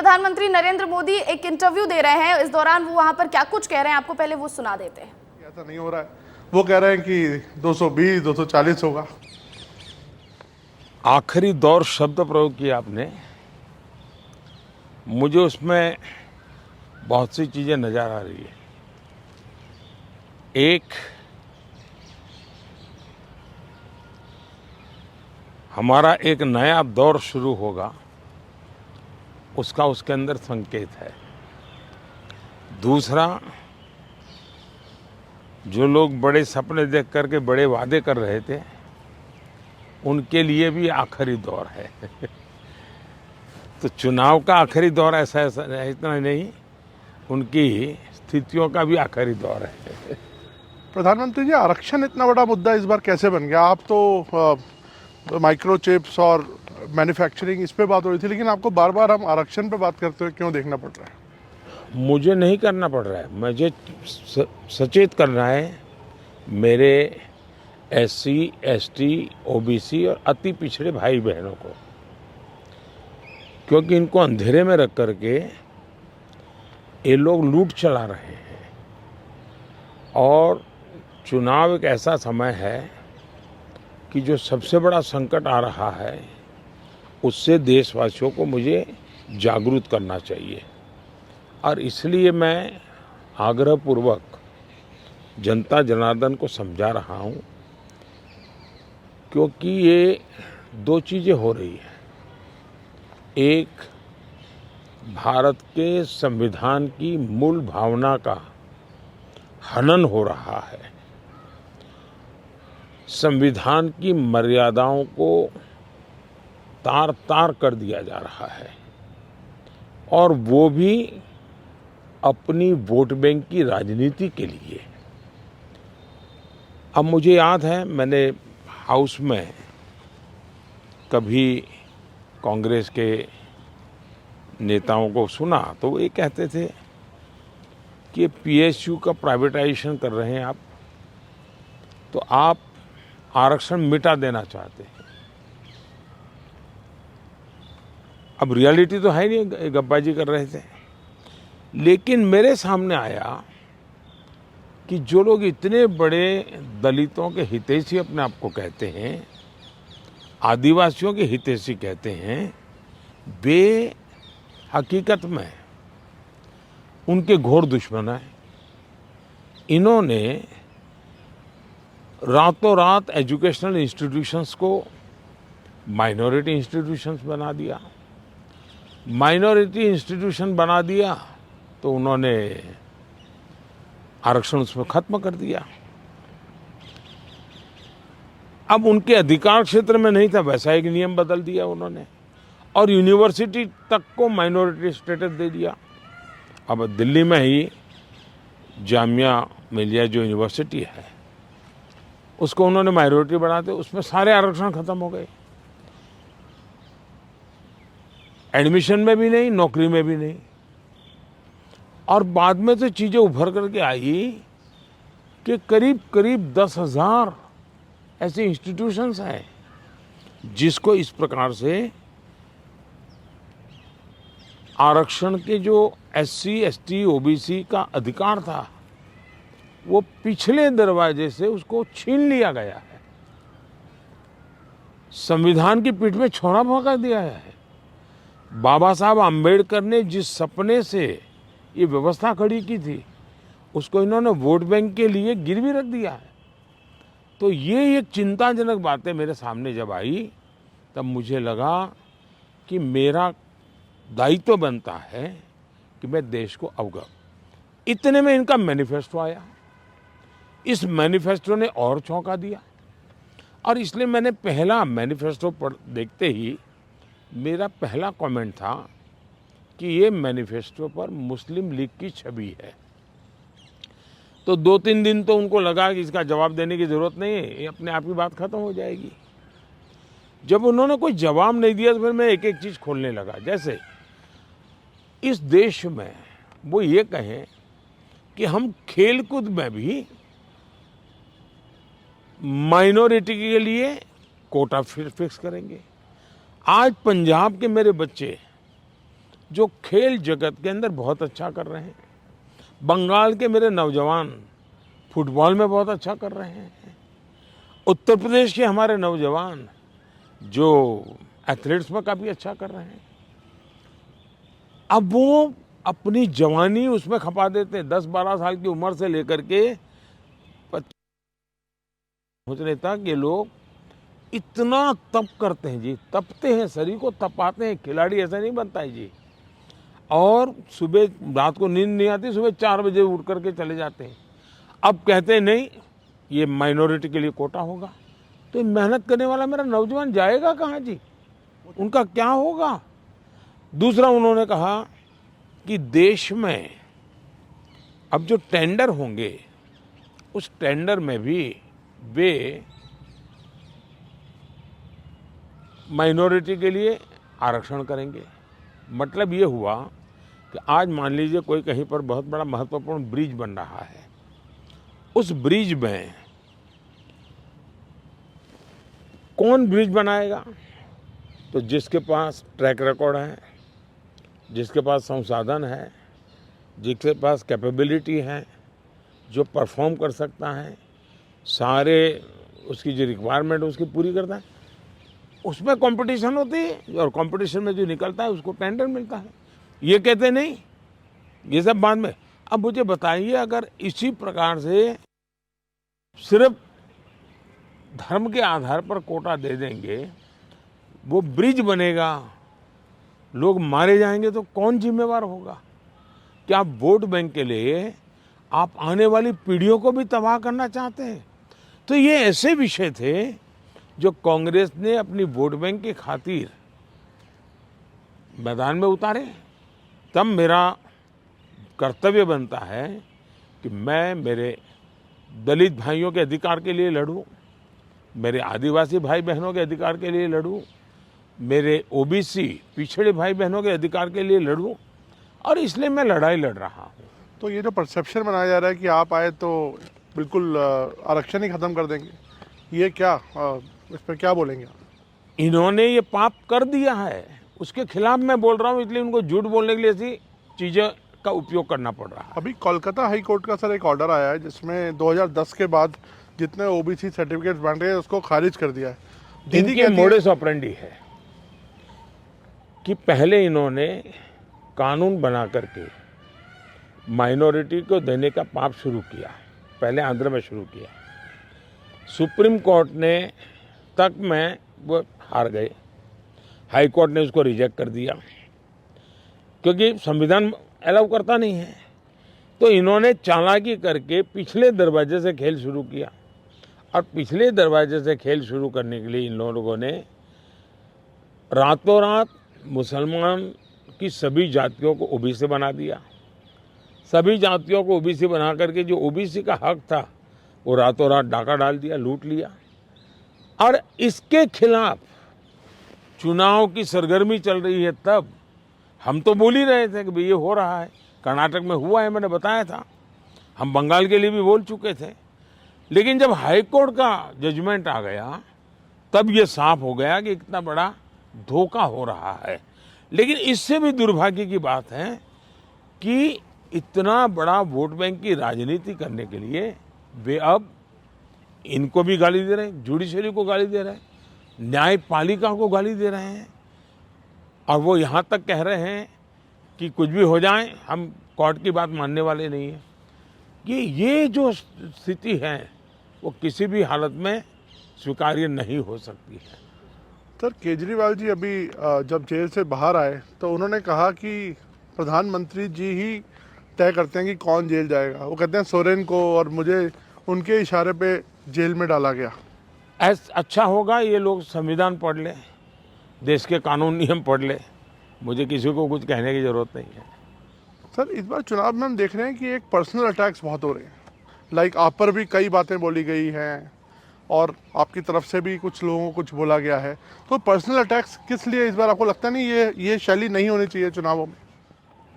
प्रधानमंत्री नरेंद्र मोदी एक इंटरव्यू दे रहे हैं, इस दौरान वो वहां पर क्या कुछ कह रहे हैं आपको पहले वो सुना देते हैं। ऐसा नहीं हो रहा है, वो कह रहे हैं कि 220 240 होगा। आखिरी दौर शब्द प्रयोग किया आपने, मुझे उसमें बहुत सी चीजें नजर आ रही है। एक, हमारा एक नया दौर शुरू होगा, उसका उसके अंदर संकेत है। दूसरा, जो लोग बड़े सपने देख करके बड़े वादे कर रहे थे, उनके लिए भी आखिरी दौर है। तो चुनाव का आखिरी दौर ऐसा इतना नहीं, उनकी स्थितियों का भी आखिरी दौर है। प्रधानमंत्री जी, आरक्षण इतना बड़ा मुद्दा इस बार कैसे बन गया? आप तो माइक्रो चिप्स और मैन्युफैक्चरिंग इस पे बात हो रही थी, लेकिन आपको बार बार हम आरक्षण पे बात करते हुए क्यों देखना पड़ रहा है? मुझे नहीं करना पड़ रहा है, मुझे सचेत करना है मेरे SC, ST, OBC और अति पिछड़े भाई बहनों को, क्योंकि इनको अंधेरे में रख करके ये लोग लूट चला रहे हैं। और चुनाव एक ऐसा समय है कि जो सबसे बड़ा संकट आ रहा है, उससे देशवासियों को मुझे जागरूक करना चाहिए। और इसलिए मैं आग्रहपूर्वक जनता जनार्दन को समझा रहा हूं, क्योंकि ये दो चीज़ें हो रही हैं। एक, भारत के संविधान की मूल भावना का हनन हो रहा है, संविधान की मर्यादाओं को तार तार कर दिया जा रहा है, और वो भी अपनी वोट बैंक की राजनीति के लिए। अब मुझे याद है, मैंने हाउस में कभी कांग्रेस के नेताओं को सुना तो वो ये कहते थे कि PSU का प्राइवेटाइजेशन कर रहे हैं आप, तो आप आरक्षण मिटा देना चाहते हैं। अब रियलिटी तो है नहीं, गप्पाजी कर रहे थे। लेकिन मेरे सामने आया कि जो लोग इतने बड़े दलितों के हितैषी अपने आप को कहते हैं, आदिवासियों के हितैषी कहते हैं, वे हकीकत में उनके घोर दुश्मन हैं। इन्होंने रातों रात एजुकेशनल इंस्टीट्यूशंस को माइनॉरिटी इंस्टीट्यूशंस बना दिया। माइनॉरिटी इंस्टीट्यूशन बना दिया तो उन्होंने आरक्षण उसमें खत्म कर दिया। अब उनके अधिकार क्षेत्र में नहीं था, वैसा एक नियम बदल दिया उन्होंने, और यूनिवर्सिटी तक को माइनॉरिटी स्टेटस दे दिया। अब दिल्ली में ही जामिया मिलिया जो यूनिवर्सिटी है, उसको उन्होंने माइनॉरिटी बना दिया, उसमें सारे आरक्षण खत्म हो गए। एडमिशन में भी नहीं, नौकरी में भी नहीं। और बाद में तो चीजें उभर करके आई कि करीब करीब 10,000 ऐसे इंस्टीट्यूशंस हैं जिसको इस प्रकार से आरक्षण के जो SC, ST, OBC का अधिकार था, वो पिछले दरवाजे से उसको छीन लिया गया है, संविधान की पीठ में छोरा भोंका दिया है। बाबा साहब आम्बेडकर ने जिस सपने से ये व्यवस्था खड़ी की थी, उसको इन्होंने वोट बैंक के लिए गिरवी रख दिया है। तो ये एक चिंताजनक बातें मेरे सामने जब आई, तब मुझे लगा कि मेरा दायित्व बनता है कि मैं देश को अवगत। इतने में इनका मैनिफेस्टो आया। इस मैनिफेस्टो ने और चौंका दिया, और इसलिए मैंने पहला मैनिफेस्टो देखते ही मेरा पहला कमेंट था कि ये मैनिफेस्टो पर मुस्लिम लीग की छवि है। तो 2-3 दिन तो उनको लगा कि इसका जवाब देने की जरूरत नहीं है, ये अपने आप ही बात खत्म हो जाएगी। जब उन्होंने कोई जवाब नहीं दिया तो फिर मैं एक एक चीज खोलने लगा। जैसे इस देश में वो ये कहें कि हम खेलकूद में भी माइनॉरिटी के लिए कोटा फिक्स करेंगे। आज पंजाब के मेरे बच्चे जो खेल जगत के अंदर बहुत अच्छा कर रहे हैं। बंगाल के मेरे नौजवान फुटबॉल में बहुत अच्छा कर रहे हैं। उत्तर प्रदेश के हमारे नौजवान जो एथलीट्स में काफ़ी अच्छा कर रहे हैं। अब वो अपनी जवानी उसमें खपा देते हैं। 10-12 साल की उम्र से लेकर के पहुँचने तक ये लोग इतना तप करते हैं जी, तपते हैं, शरीर को तपाते हैं। खिलाड़ी ऐसा नहीं बनता है जी। और सुबह रात को नींद नहीं आती, सुबह 4 बजे उठ करके चले जाते हैं। अब कहते हैं नहीं, ये माइनॉरिटी के लिए कोटा होगा, तो ये मेहनत करने वाला मेरा नौजवान जाएगा कहाँ जी? उनका क्या होगा? दूसरा उन्होंने कहा कि देश में अब जो टेंडर होंगे उस टेंडर में भी वे माइनॉरिटी के लिए आरक्षण करेंगे। मतलब ये हुआ कि आज मान लीजिए कोई कहीं पर बहुत बड़ा महत्वपूर्ण ब्रिज बन रहा है, उस ब्रिज में कौन ब्रिज बनाएगा? तो जिसके पास ट्रैक रिकॉर्ड है, जिसके पास संसाधन है, जिसके पास कैपेबिलिटी है, जो परफॉर्म कर सकता है, सारे उसकी जो रिक्वायरमेंट उसकी पूरी करता है, उसमें कंपटीशन होती है और कंपटीशन में जो निकलता है उसको टेंडर मिलता है। ये कहते नहीं, ये सब बाद में। अब मुझे बताइए, अगर इसी प्रकार से सिर्फ धर्म के आधार पर कोटा दे देंगे, वो ब्रिज बनेगा, लोग मारे जाएंगे, तो कौन जिम्मेवार होगा? क्या आप वोट बैंक के लिए आप आने वाली पीढ़ियों को भी तबाह करना चाहते हैं? तो ये ऐसे विषय थे जो कांग्रेस ने अपनी वोट बैंक की खातिर मैदान में उतारे। तब मेरा कर्तव्य बनता है कि मैं मेरे दलित भाइयों के अधिकार के लिए लड़ूं, मेरे आदिवासी भाई बहनों के अधिकार के लिए लड़ूं, मेरे ओबीसी पिछड़े भाई बहनों के अधिकार के लिए लड़ूं, और इसलिए मैं लड़ाई लड़ रहा हूं। तो ये जो परसेप्शन बनाया जा रहा है कि आप आए तो बिल्कुल आरक्षण ही खत्म कर देंगे, ये क्या, इस पर क्या बोलेंगे आप? इन्होंने ये पाप कर दिया है, उसके खिलाफ मैं बोल रहा हूँ, इसलिए उनको झूठ बोलने के लिए ऐसी चीज़ें का उपयोग करना पड़ रहा है। अभी कोलकाता हाई कोर्ट का सर एक ऑर्डर आया है जिसमें 2010 के बाद जितने ओबीसी सर्टिफिकेट्स बन रहे हैं उसको खारिज कर दिया है। दीदी इनके कहती है मोडस ऑपरेंडी है कि पहले इन्होंने कानून बना करके माइनॉरिटी को देने का पाप शुरू किया, पहले आंध्र में शुरू किया। सुप्रीम कोर्ट ने तक में वो हार गए, हाई कोर्ट ने उसको रिजेक्ट कर दिया क्योंकि संविधान अलाउ करता नहीं है। तो इन्होंने चालाकी करके पिछले दरवाजे से खेल शुरू किया, और पिछले दरवाजे से खेल शुरू करने के लिए इन लोगों ने रातों रात मुसलमान की सभी जातियों को ओबीसी बना दिया। सभी जातियों को ओबीसी बना करके जो ओबीसी का हक था वो रातों रात डाका डाल दिया, लूट लिया। और इसके खिलाफ चुनाव की सरगर्मी चल रही है। तब हम तो बोल ही रहे थे कि भाई ये हो रहा है, कर्नाटक में हुआ है, मैंने बताया था, हम बंगाल के लिए भी बोल चुके थे। लेकिन जब हाई कोर्ट का जजमेंट आ गया तब ये साफ हो गया कि इतना बड़ा धोखा हो रहा है। लेकिन इससे भी दुर्भाग्य की बात है कि इतना बड़ा वोट बैंक की राजनीति करने के लिए वे अब इनको भी गाली दे रहे हैं, जुडिशरी को गाली दे रहे हैं, न्यायपालिका को गाली दे रहे हैं, और वो यहाँ तक कह रहे हैं कि कुछ भी हो जाए हम कोर्ट की बात मानने वाले नहीं हैं। कि ये जो स्थिति है वो किसी भी हालत में स्वीकार्य नहीं हो सकती है। सर केजरीवाल जी अभी जब जेल से बाहर आए तो उन्होंने कहा कि प्रधानमंत्री जी ही तय करते हैं कि कौन जेल जाएगा। वो कहते हैं सोरेन को और मुझे उनके इशारे पे जेल में डाला गया। अच्छा होगा ये लोग संविधान पढ़ ले, देश के कानून नियम पढ़ ले, मुझे किसी को कुछ कहने की ज़रूरत नहीं है। सर इस बार चुनाव में हम देख रहे हैं कि एक पर्सनल अटैक्स बहुत हो रहे हैं, लाइक आप पर भी कई बातें बोली गई हैं और आपकी तरफ से भी कुछ लोगों को कुछ बोला गया है। तो पर्सनल अटैक्स किस लिए इस बार, आपको लगता नहीं ये शैली नहीं होनी चाहिए चुनावों में?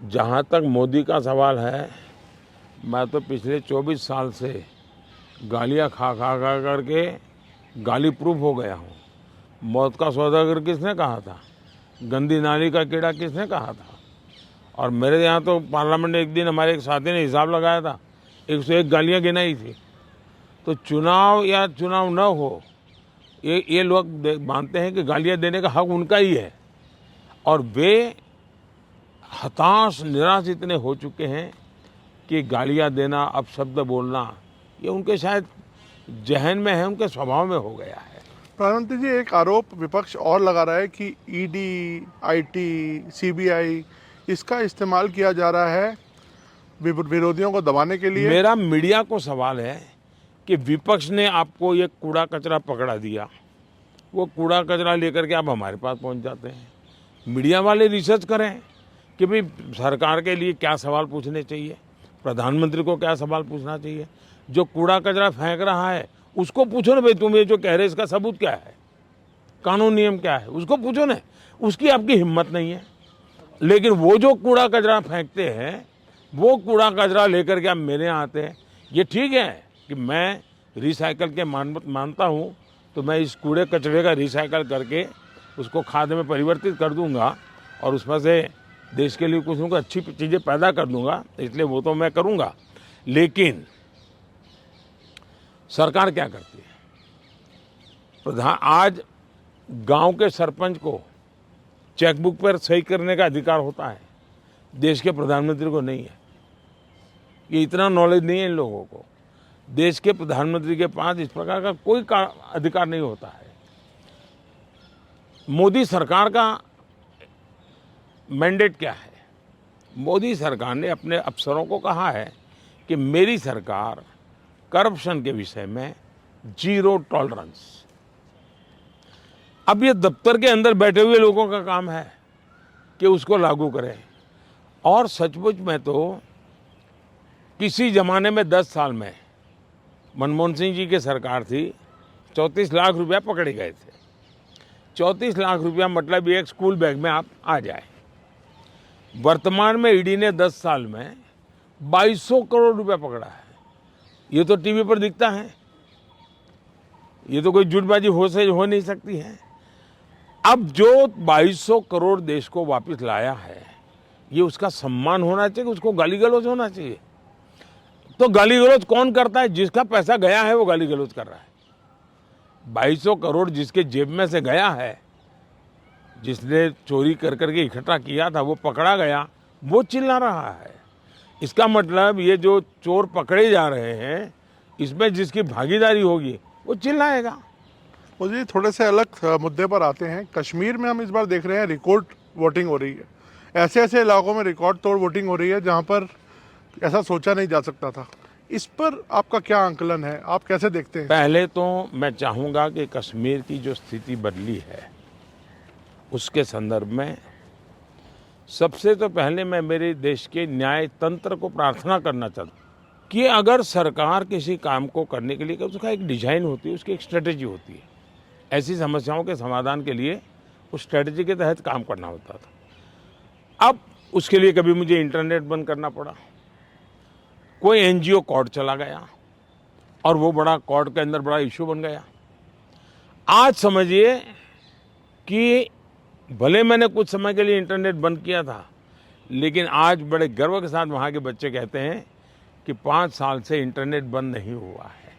जहाँ तक मोदी का सवाल है, मैं तो पिछले 24 साल से गालियाँ खा करके गाली प्रूफ हो गया हूँ। मौत का सौदागर किसने कहा था? गंदी नाली का कीड़ा किसने कहा था? और मेरे यहाँ तो पार्लियामेंट में एक दिन हमारे एक साथी ने हिसाब लगाया था, 101 गालियाँ गिनाई थी। तो चुनाव या चुनाव न हो, ये लोग मानते हैं कि गालियाँ देने का हक उनका ही है, और वे हताश निराश इतने हो चुके हैं कि गालियाँ देना, अपशब्द बोलना, ये उनके शायद जहन में है, उनके स्वभाव में हो गया है। प्रधानमंत्री जी, एक आरोप विपक्ष और लगा रहा है कि ईडी, आईटी, सीबीआई इसका इस्तेमाल किया जा रहा है विरोधियों को दबाने के लिए। मेरा मीडिया को सवाल है कि विपक्ष ने आपको ये कूड़ा कचरा पकड़ा दिया, वो कूड़ा कचरा लेकर के आप हमारे पास पहुंच जाते हैं। मीडिया वाले रिसर्च करें कि भाई सरकार के लिए क्या सवाल पूछने चाहिए, प्रधानमंत्री को क्या सवाल पूछना चाहिए। जो कूड़ा कचरा फेंक रहा है उसको पूछो ना, भाई तुम ये जो कह रहे इसका सबूत क्या है, कानून नियम क्या है, उसको पूछो ना। उसकी आपकी हिम्मत नहीं है। लेकिन वो जो कूड़ा कचरा फेंकते हैं, वो कूड़ा कचरा लेकर के आप मेरे यहाँ आते हैं। ये ठीक है कि मैं रिसाइकल के मानता हूँ, तो मैं इस कूड़े कचरे का रिसाइकल करके उसको खाद में परिवर्तित कर दूंगा और उसमें से देश के लिए कुछ न कुछ अच्छी चीज़ें पैदा कर दूंगा, इसलिए वो तो मैं करूंगा। लेकिन सरकार क्या करती है? आज गांव के सरपंच को चेकबुक पर सही करने का अधिकार होता है, देश के प्रधानमंत्री को नहीं है। ये इतना नॉलेज नहीं है इन लोगों को। देश के प्रधानमंत्री के पास इस प्रकार का कोई अधिकार नहीं होता है। मोदी सरकार का मैंडेट क्या है? मोदी सरकार ने अपने अफसरों को कहा है कि मेरी सरकार करप्शन के विषय में जीरो टॉलरेंस। अब ये दफ्तर के अंदर बैठे हुए लोगों का काम है कि उसको लागू करें। और सचमुच में तो किसी जमाने में 10 साल में मनमोहन सिंह जी की सरकार थी, 34 लाख रुपया पकड़े गए थे। 34 लाख रुपया मतलब एक स्कूल बैग में आप आ जाए। वर्तमान में ईडी ने 10 साल में 2200 करोड़ रुपया पकड़ा है। ये तो टीवी पर दिखता है, ये तो कोई झूठबाजी हो नहीं सकती है। अब जो 2200 करोड़ देश को वापस लाया है, ये उसका सम्मान होना चाहिए, उसको गाली गलौज होना चाहिए। तो गाली गलौज कौन करता है? जिसका पैसा गया है वो गाली गलौज कर रहा है। 2200 करोड़ जिसके जेब में से गया है, जिसने चोरी कर करके इकट्ठा किया था, वो पकड़ा गया, वो चिल्ला रहा है। इसका मतलब ये जो चोर पकड़े जा रहे हैं, इसमें जिसकी भागीदारी होगी वो चिल्लाएगा। मुझे थोड़े से अलग मुद्दे पर आते हैं। कश्मीर में हम इस बार देख रहे हैं रिकॉर्ड वोटिंग हो रही है। ऐसे ऐसे इलाकों में रिकॉर्ड तोड़ वोटिंग हो रही है जहां पर ऐसा सोचा नहीं जा सकता था। इस पर आपका क्या आंकलन है, आप कैसे देखते हैं? पहले तो मैं चाहूँगा कि कश्मीर की जो स्थिति बदली है उसके संदर्भ में सबसे तो पहले मैं मेरे देश के न्याय तंत्र को प्रार्थना करना चाहता हूँ कि अगर सरकार किसी काम को करने के लिए, उसका एक डिजाइन होती है, उसकी एक स्ट्रेटेजी होती है। ऐसी समस्याओं के समाधान के लिए उस स्ट्रेटेजी के तहत काम करना होता था। अब उसके लिए कभी मुझे इंटरनेट बंद करना पड़ा, कोई एनजीओ कोर्ट चला गया और वो बड़ा कोर्ट के अंदर बड़ा इशू बन गया। आज समझिए कि भले मैंने कुछ समय के लिए इंटरनेट बंद किया था, लेकिन आज बड़े गर्व के साथ वहाँ के बच्चे कहते हैं कि 5 साल से इंटरनेट बंद नहीं हुआ है,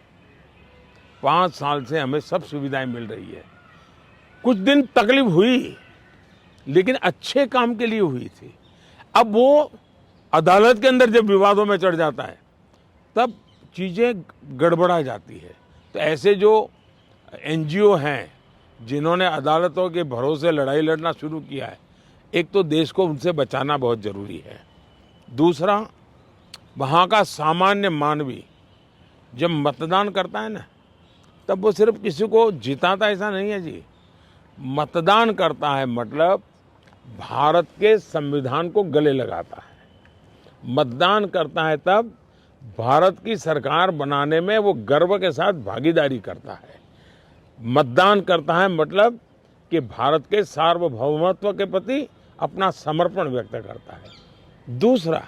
5 साल से हमें सब सुविधाएं मिल रही है। कुछ दिन तकलीफ हुई, लेकिन अच्छे काम के लिए हुई थी। अब वो अदालत के अंदर जब विवादों में चढ़ जाता है, तब चीज़ें गड़बड़ा जाती है। तो ऐसे जो एनजीओ हैं जिन्होंने अदालतों के भरोसे लड़ाई लड़ना शुरू किया है, एक तो देश को उनसे बचाना बहुत ज़रूरी है। दूसरा, वहाँ का सामान्य मानवी जब मतदान करता है ना, तब वो सिर्फ किसी को जिताता ऐसा नहीं है जी। मतदान करता है मतलब भारत के संविधान को गले लगाता है। मतदान करता है तब भारत की सरकार बनाने में वो गर्व के साथ भागीदारी करता है। मतदान करता है मतलब कि भारत के सार्वभौमत्व के प्रति अपना समर्पण व्यक्त करता है। दूसरा,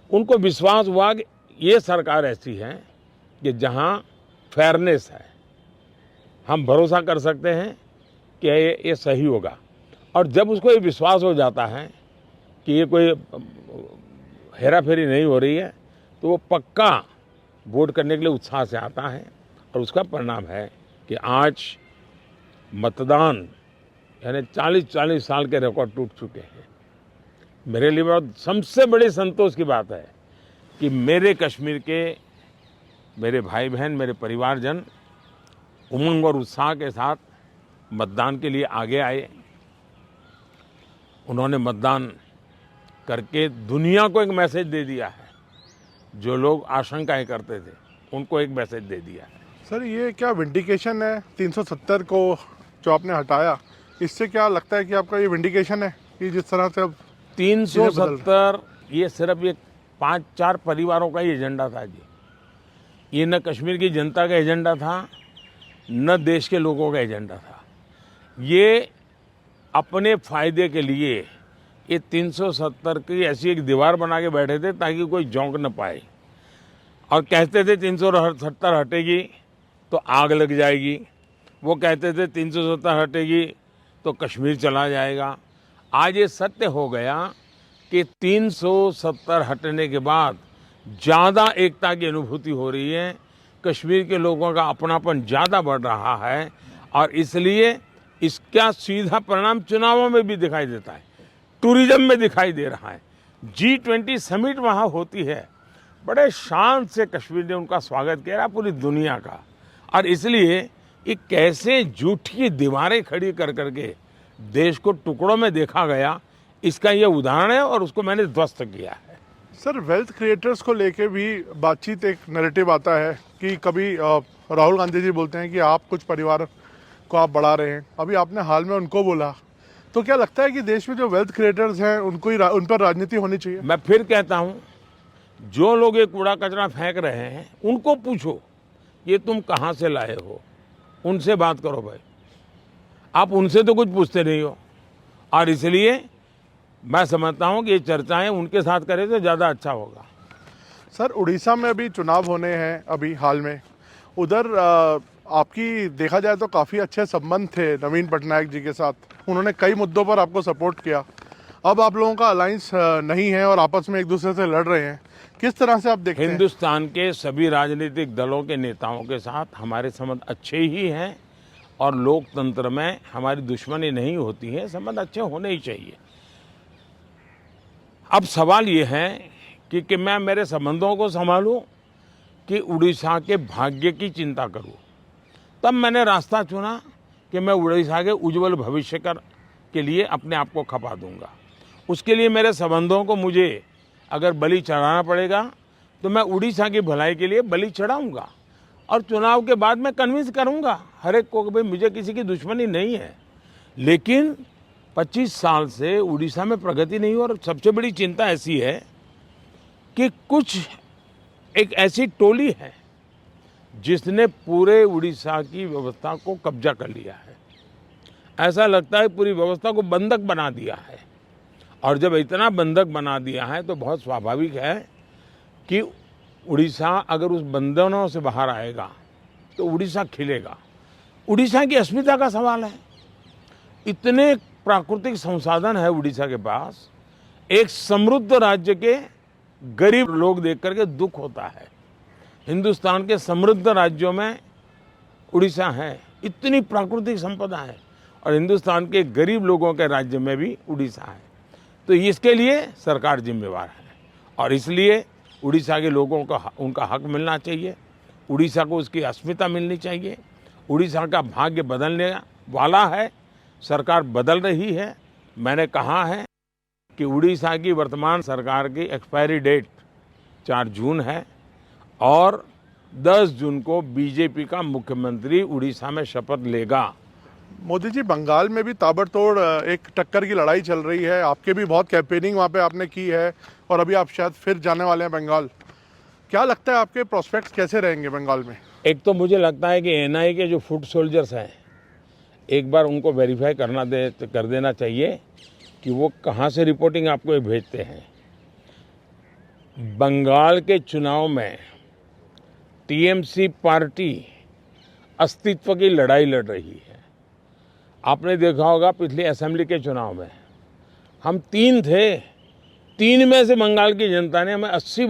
उनको विश्वास हुआ कि ये सरकार ऐसी है कि जहां फेयरनेस है, हम भरोसा कर सकते हैं कि ये सही होगा। और जब उसको ये विश्वास हो जाता है कि ये कोई हेरा फेरी नहीं हो रही है, तो वो पक्का वोट करने के लिए उत्साह से आता है। और उसका परिणाम है कि आज मतदान यानी 40-40 साल के रिकॉर्ड टूट चुके हैं। मेरे लिए बहुत सबसे बड़ी संतोष की बात है कि मेरे कश्मीर के मेरे भाई बहन, मेरे परिवारजन उमंग और उत्साह के साथ मतदान के लिए आगे आए। उन्होंने मतदान करके दुनिया को एक मैसेज दे दिया है। जो लोग आशंकाएं करते थे उनको एक मैसेज दे दिया है। सर ये क्या विंडिकेशन है 370 को जो आपने हटाया, इससे क्या लगता है कि आपका ये विंडिकेशन है कि जिस तरह से अब 370 ये सिर्फ एक 5-4 परिवारों का ही एजेंडा था जी। ये न कश्मीर की जनता का एजेंडा था, न देश के लोगों का एजेंडा था। ये अपने फायदे के लिए ये 370 की ऐसी एक दीवार बना के बैठे थे ताकि कोई झोंक न पाए, और कहते थे 370 हटेगी तो आग लग जाएगी। वो कहते थे 370 हटेगी तो कश्मीर चला जाएगा। आज ये सत्य हो गया कि 370 हटने के बाद ज़्यादा एकता की अनुभूति हो रही है, कश्मीर के लोगों का अपनापन ज़्यादा बढ़ रहा है, और इसलिए इसका सीधा परिणाम चुनावों में भी दिखाई देता है, टूरिज्म में दिखाई दे रहा है। G20 समिट वहाँ होती है, बड़े शान से कश्मीर ने उनका स्वागत किया पूरी दुनिया का। और इसलिए ये कैसे झूठी दीवारें खड़ी कर करके देश को टुकड़ों में देखा गया, इसका ये उदाहरण है, और उसको मैंने ध्वस्त किया है। सर वेल्थ क्रिएटर्स को लेके भी बातचीत, एक नैरेटिव आता है कि कभी राहुल गांधी जी बोलते हैं कि आप कुछ परिवार को आप बढ़ा रहे हैं, अभी आपने हाल में उनको बोला, तो क्या लगता है कि देश में जो वेल्थ क्रिएटर्स हैं उनको ही उन पर राजनीति होनी चाहिए? मैं फिर कहता हूँ, जो लोग ये कूड़ा कचरा फेंक रहे हैं उनको पूछो ये तुम कहाँ से लाए हो, उनसे बात करो भाई। आप उनसे तो कुछ पूछते नहीं हो, और इसलिए मैं समझता हूँ कि ये चर्चाएं उनके साथ करें तो ज़्यादा अच्छा होगा। सर उड़ीसा में अभी चुनाव होने हैं अभी हाल में, उधर आपकी देखा जाए तो काफ़ी अच्छे संबंध थे नवीन पटनायक जी के साथ, उन्होंने कई मुद्दों पर आपको सपोर्ट किया। अब आप लोगों का अलायंस नहीं है और आपस में एक दूसरे से लड़ रहे हैं, किस तरह से आप देखते हैं? हिंदुस्तान के सभी राजनीतिक दलों के नेताओं के साथ हमारे संबंध अच्छे ही हैं, और लोकतंत्र में हमारी दुश्मनी नहीं होती है, संबंध अच्छे होने ही चाहिए। अब सवाल ये है कि मैं मेरे संबंधों को संभालूं कि उड़ीसा के भाग्य की चिंता करूं। तब मैंने रास्ता चुना कि मैं उड़ीसा के उज्जवल भविष्य के लिए अपने आप को खपा दूंगा। उसके लिए मेरे संबंधों को मुझे अगर बलि चढ़ाना पड़ेगा तो मैं उड़ीसा की भलाई के लिए बलि चढ़ाऊंगा, और चुनाव के बाद मैं कन्विंस करूंगा हर एक को कि भाई मुझे किसी की दुश्मनी नहीं है। लेकिन 25 साल से उड़ीसा में प्रगति नहीं हो, और सबसे बड़ी चिंता ऐसी है कि कुछ एक ऐसी टोली है जिसने पूरे उड़ीसा की व्यवस्था को कब्जा कर लिया है। ऐसा लगता है पूरी व्यवस्था को बंधक बना दिया है, और जब इतना बंधक बना दिया है तो बहुत स्वाभाविक है कि उड़ीसा अगर उस बंधनों से बाहर आएगा तो उड़ीसा खिलेगा। उड़ीसा की अस्मिता का सवाल है। इतने प्राकृतिक संसाधन है उड़ीसा के पास, एक समृद्ध राज्य के गरीब लोग देख करके दुख होता है। हिंदुस्तान के समृद्ध राज्यों में उड़ीसा है, इतनी प्राकृतिक संपदा है, और हिंदुस्तान के गरीब लोगों के राज्य में भी उड़ीसा है। तो इसके लिए सरकार जिम्मेवार है, और इसलिए उड़ीसा के लोगों को उनका हक मिलना चाहिए, उड़ीसा को उसकी अस्मिता मिलनी चाहिए। उड़ीसा का भाग्य बदलने वाला है, सरकार बदल रही है। मैंने कहा है कि उड़ीसा की वर्तमान सरकार की एक्सपायरी डेट 4 जून है, और 10 जून को बीजेपी का मुख्यमंत्री उड़ीसा में शपथ लेगा। मोदी जी बंगाल में भी ताबड़तोड़ एक टक्कर की लड़ाई चल रही है, आपके भी बहुत कैंपेनिंग वहाँ पे आपने की है, और अभी आप शायद फिर जाने वाले हैं बंगाल। क्या लगता है आपके प्रोस्पेक्ट्स कैसे रहेंगे बंगाल में? एक तो मुझे लगता है कि एनआईए के जो फुट सोल्जर्स हैं, एक बार उनको वेरीफाई कर देना चाहिए कि वो कहाँ से रिपोर्टिंग आपको भेजते हैं। बंगाल के चुनाव में टीएमसी पार्टी अस्तित्व की लड़ाई लड़ रही है। आपने देखा होगा पिछले असेंबली के चुनाव में हम 3 थे 3 में से बंगाल की जनता ने हमें 80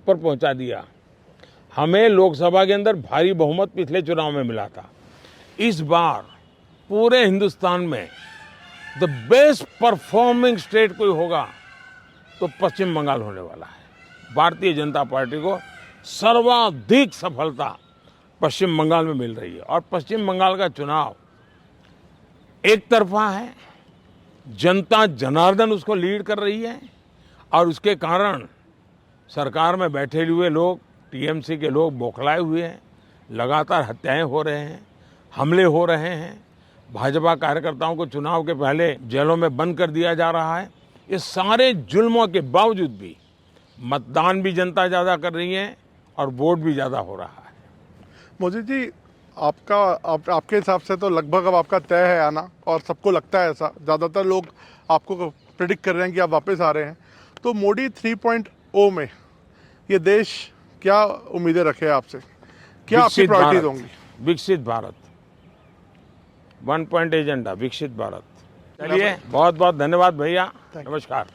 पर पहुंचा दिया। हमें लोकसभा के अंदर भारी बहुमत पिछले चुनाव में मिला था। इस बार पूरे हिंदुस्तान में द बेस्ट परफॉर्मिंग स्टेट कोई होगा तो पश्चिम बंगाल होने वाला है। भारतीय जनता पार्टी को सर्वाधिक सफलता पश्चिम बंगाल में मिल रही है और पश्चिम बंगाल का चुनाव एक तरफा है, जनता जनार्दन उसको लीड कर रही है और उसके कारण सरकार में बैठे हुए लोग, टीएमसी के लोग बौखलाए हुए हैं। लगातार हत्याएं हो रहे हैं, हमले हो रहे हैं, भाजपा कार्यकर्ताओं को चुनाव के पहले जेलों में बंद कर दिया जा रहा है। इस सारे जुल्मों के बावजूद भी मतदान भी जनता ज़्यादा कर रही है और वोट भी ज़्यादा हो रहा है। मोदी जी, आपके हिसाब से तो लगभग अब आपका तय है आना, और सबको लगता है ऐसा, ज़्यादातर लोग आपको प्रेडिक्ट कर रहे हैं कि आप वापस आ रहे हैं। तो मोदी 3.0 में ये देश क्या उम्मीदें रखे आपसे, क्या आपकी प्रायोरिटीज होंगी? विकसित भारत, 1 पॉइंट एजेंडा, विकसित भारत। चलिए, बहुत बहुत धन्यवाद भैया, नमस्कार।